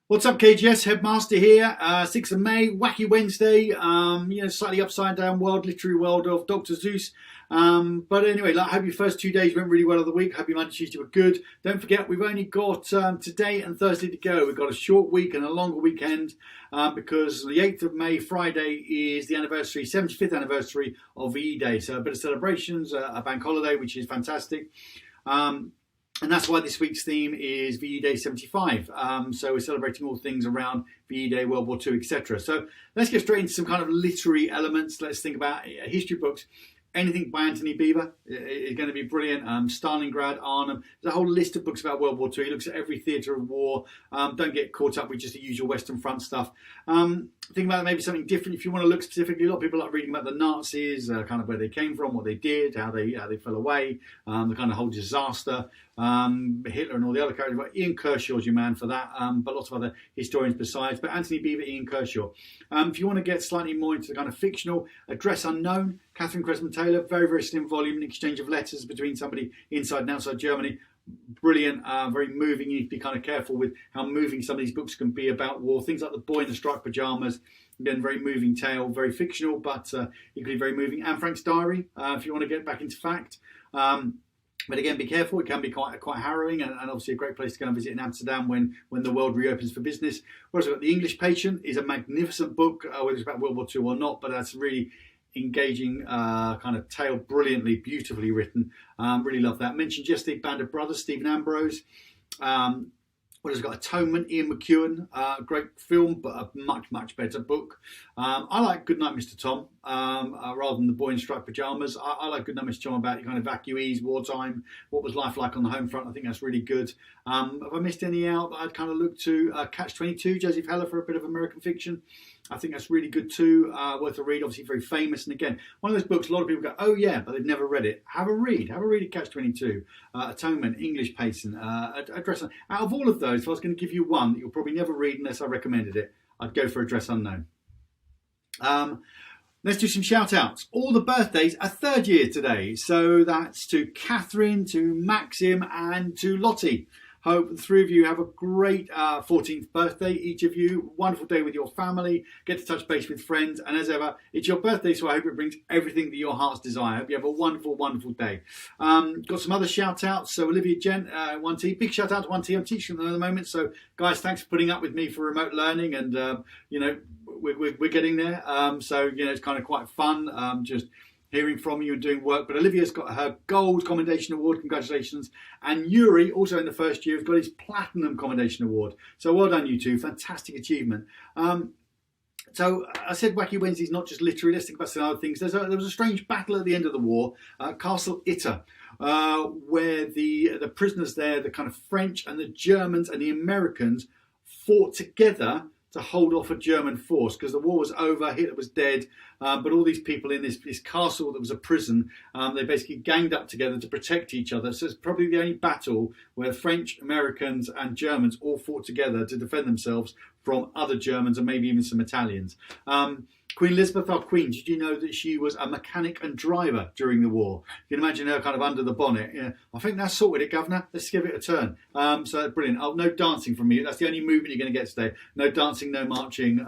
What's up, KGS Head Master here. 6th of May, Wacky Wednesday. Slightly upside down world, literary world of Dr. Zeus. But anyway, I hope your first 2 days went really well of the week. Hope your Monday, Tuesday were good. Don't forget, we've only got today and Thursday to go. We've got a short week and a longer weekend because the 8th of May, Friday, is the anniversary, 75th anniversary of VE Day. So a bit of celebrations, a bank holiday, which is fantastic. And that's why this week's theme is VE Day 75. So we're celebrating all things around VE Day, World War II, etc. So let's get straight into some kind of literary elements. Let's think about history books. Anything by Anthony Beevor is going to be brilliant. Stalingrad, Arnhem. There's a whole list of books about World War II. He looks at every theatre of war. Don't get caught up with just the usual Western Front stuff. Think about maybe something different. If you want to look specifically, a lot of people like reading about the Nazis, kind of where they came from, what they did, how they fell away, the kind of whole disaster. Hitler and all the other characters. But Ian Kershaw's your man for that, but lots of other historians besides. But Anthony Beevor, Ian Kershaw. If you want to get slightly more into the kind of fictional, Address Unknown, Catherine Crescent-Taylor, very, very slim volume, an exchange of letters between somebody inside and outside Germany. Brilliant, very moving. You need to be kind of careful with how moving some of these books can be about war. Things like The Boy in the Striped Pyjamas, again, very moving tale, very fictional, but equally very moving. Anne Frank's Diary, if you want to get back into fact. But again, be careful. It can be quite harrowing, and obviously a great place to go and visit in Amsterdam when the world reopens for business. Whereas The English Patient is a magnificent book, whether it's about World War II or not, but that's really engaging kind of tale, brilliantly, beautifully written. Really love that. Mentioned yesterday, Band of Brothers, Stephen Ambrose. What has got Atonement, Ian McEwan. Great film, but a much better book. I like Goodnight, Mr. Tom, rather than The Boy in Striped Pyjamas. I like Goodnight, Mr. Tom about kind of evacuees, wartime, what was life like on the home front. I think that's really good. Have I missed any out that I'd kind of look to? Catch-22, Joseph Heller for a bit of American fiction. I think that's really good too, worth a read, obviously very famous. And again, one of those books, a lot of people go, oh yeah, but they've never read it. Have a read at Catch-22, Atonement, English Patient, Address Unknown. Out of all of those, if I was going to give you one that you'll probably never read unless I recommended it, I'd go for Address Unknown. Let's do some shout outs. All the birthdays are third year today. So that's to Catherine, to Maxim and to Lottie. Hope the three of you have a great 14th birthday, each of you. Wonderful day with your family. Get to touch base with friends. And as ever, it's your birthday, so I hope it brings everything that your hearts desire. I hope you have a wonderful day. Got some other shout outs. So Olivia Gent, 1T. Big shout out to 1T. I'm teaching them at the moment. So guys, thanks for putting up with me for remote learning. And, we're getting there. It's kind of quite fun. Just hearing from you and doing work. But Olivia's got her Gold Commendation Award, congratulations. And Yuri, also in the first year, has got his Platinum Commendation Award. So well done, you two, fantastic achievement. So I said Wacky Wednesday is not just literary, let's think about some other things. There was a strange battle at the end of the war, Castle Itter, where the prisoners there, the kind of French and the Germans and the Americans fought together to hold off a German force because the war was over, Hitler was dead, but all these people in this castle that was a prison, they basically ganged up together to protect each other. So it's probably the only battle where French, Americans and Germans all fought together to defend themselves from other Germans and maybe even some Italians. Queen Elizabeth, our Queen, did you know that she was a mechanic and driver during the war? You can imagine her kind of under the bonnet. Yeah, I think that's sorted it, Governor. Let's give it a turn. So brilliant. Oh, no dancing from me. That's the only movement you're going to get today. No dancing, no marching.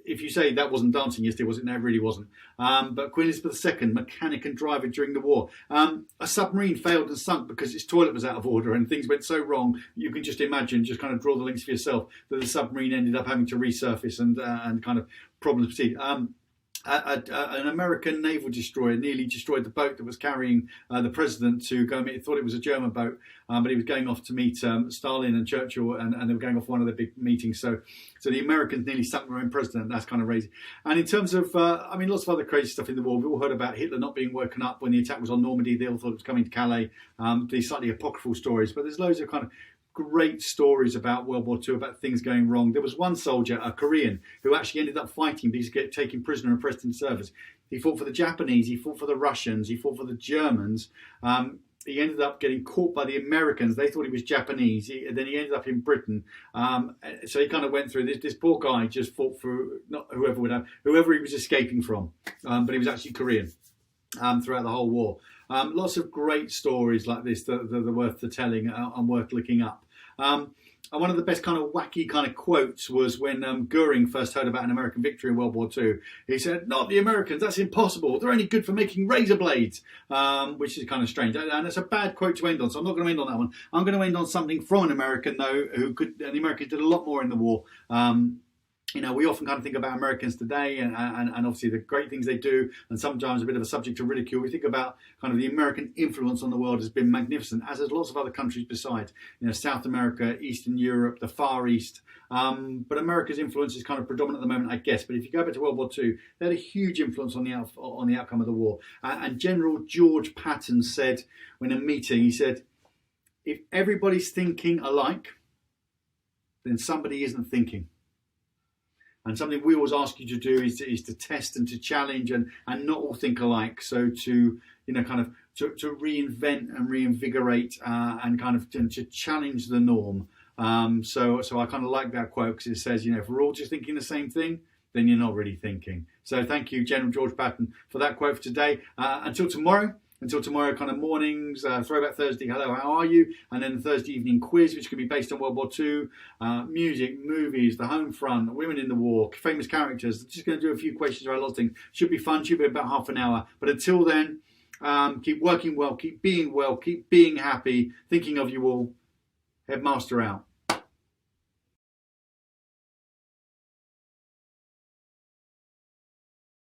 If you say that wasn't dancing yesterday, was it? No, it really wasn't. But Queen Elizabeth II, mechanic and driver during the war. A submarine failed and sunk because its toilet was out of order and things went so wrong. You can just imagine, just kind of draw the links for yourself, that the submarine ended up having to resurface and kind of problems proceed. An American naval destroyer nearly destroyed the boat that was carrying the president to go meet. Thought it was a German boat, but he was going off to meet Stalin and Churchill, and they were going off one of their big meetings. So the Americans nearly sunk their own president. That's kind of crazy. And in terms of, lots of other crazy stuff in the war. We've all heard about Hitler not being woken up when the attack was on Normandy. They all thought it was coming to Calais. These slightly apocryphal stories, but there's loads of kind of great stories about World War II, about things going wrong. There was one soldier, a Korean, who actually ended up fighting because he get taken prisoner and pressed into service. He fought for the Japanese, he fought for the Russians, he fought for the Germans. He ended up getting caught by the Americans. They thought he was Japanese. Then he ended up in Britain. So he kind of went through this. This poor guy just fought for not whoever he was escaping from, but he was actually Korean throughout the whole war. Lots of great stories like this that are worth the telling and worth looking up. one of the best kind of wacky kind of quotes was when Goering first heard about an American victory in World War II. He said, "Not the Americans, that's impossible. They're only good for making razor blades," which is kind of strange. And it's a bad quote to end on, so I'm not going to end on that one. I'm going to end on something from an American, though, and the Americans did a lot more in the war. We often kind of think about Americans today and obviously the great things they do, and sometimes a bit of a subject to ridicule. We think about kind of the American influence on the world has been magnificent, as has lots of other countries besides. South America, Eastern Europe, the Far East. But America's influence is kind of predominant at the moment, I guess. But if you go back to World War II, they had a huge influence on the outcome of the war. And General George Patton said, when in a meeting, he said, "If everybody's thinking alike, then somebody isn't thinking." And something we always ask you to do is to test and to challenge and not all think alike. So to to reinvent and reinvigorate and kind of to challenge the norm. So I kind of like that quote, because it says, if we're all just thinking the same thing, then you're not really thinking. So thank you, General George Patton, for that quote for today. Until tomorrow, kind of mornings, Throwback Thursday, hello, how are you? And then the Thursday evening quiz, which can be based on World War II, music, movies, the home front, women in the war, famous characters. Just going to do a few questions about lots of things. Should be fun, should be about half an hour. But until then, keep working well, keep being happy, thinking of you all. Headmaster out.